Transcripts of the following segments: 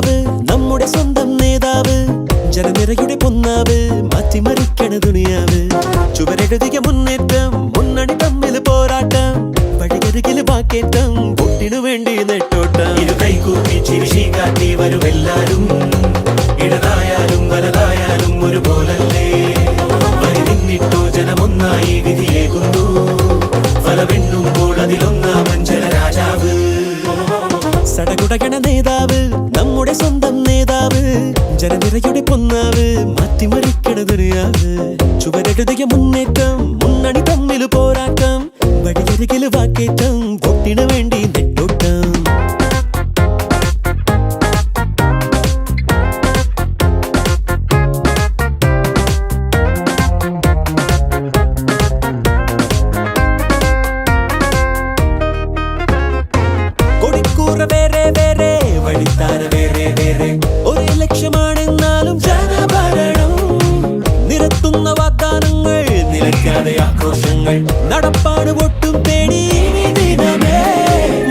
നേതാവ് നമ്മുടെ സ്വന്തം നേതാവ് ജനനിരയുടെ പൊന്നാവ് മാറ്റിമറിക്കണ ദുനിയാവ് ചുവരെഴുതിയ മുന്നേറ്റം മുന്നണി തമ്മിൽ പോരാട്ടം വഴിയരികില് വാക്കേറ്റം വോട്ടിനു വേണ്ടി നെട്ടോട്ടം കൈകൂപ്പി ചിരിശി കാട്ടി വരുമെല്ലാരും ഇടതായാലും വലതായാലും ഒരുപോലല്ലേ വരി നിന്നിട്ടോ ജനമൊന്നായി വിധിയേകുന്നു ഫലമെണ്ണുമ്പോൾ അതിലൊന്നാമൻ ജനരാജാവ് സടകുടകണ നേതാവ് നമ്മുടെ സ്വന്തം നേതാവ് ജനനിരയുടെ പൊന്നാവ് മാറ്റിമറിക്കണ ദുനിയാവ് ചുവരെഴുതിയ മുന്നേറ്റം മുന്നണി തമ്മിൽ പോരാട്ടം വഴിയരികില് വാക്കേറ്റം വോട്ടിനു വേണ്ടി നെട്ടോട്ടം കൊടിക്കൂറ വേറെ വേറെ വഴിത്താര വേറെ വേറെ ഒരേ ലക്ഷ്യമാണെന്നാലും ജനഭരണം നിരത്തുന്ന വാഗ്ദാനങ്ങൾ നിലയ്ക്കാതെ ആക്രോശങ്ങൾ നടപ്പാട് ഒട്ടും പേടി ദിനമേ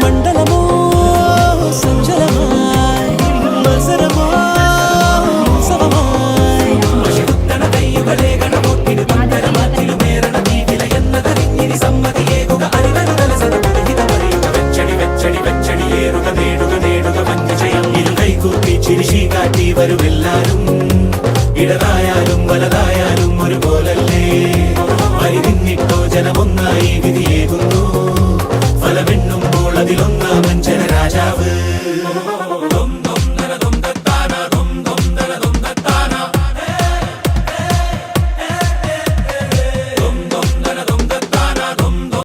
മണ്ഡലമോ സഞ്ചലമായി മത്സരമോ ഉത്സവമായി കൈയുകളെ ഗണവോട്ടിന് പന്തരമാറ്റിലുമേറണ തീവില എന്നതറിഞ്ഞിനി സമ്മതിയേകുക അറിവരുതല സദപുരഹിതമറിയുക വെച്ചടി വെച്ചടി വെച്ചടിയേറുക നേടുക നേടുക വന്യജയം ഇരുകൈകൂപ്പി ചിരിശി കാട്ടി വരുമെല്ലാരും ഇടതായാലും വലതായാലും ഒരുപോലല്ലേ വരി നിന്നിട്ടോ ജനമൊന്നായി വിധിയേകുന്നു ഫലമെണ്ണുമ്പോൾ അതിലൊന്നാമൻ ജനരാജാവ്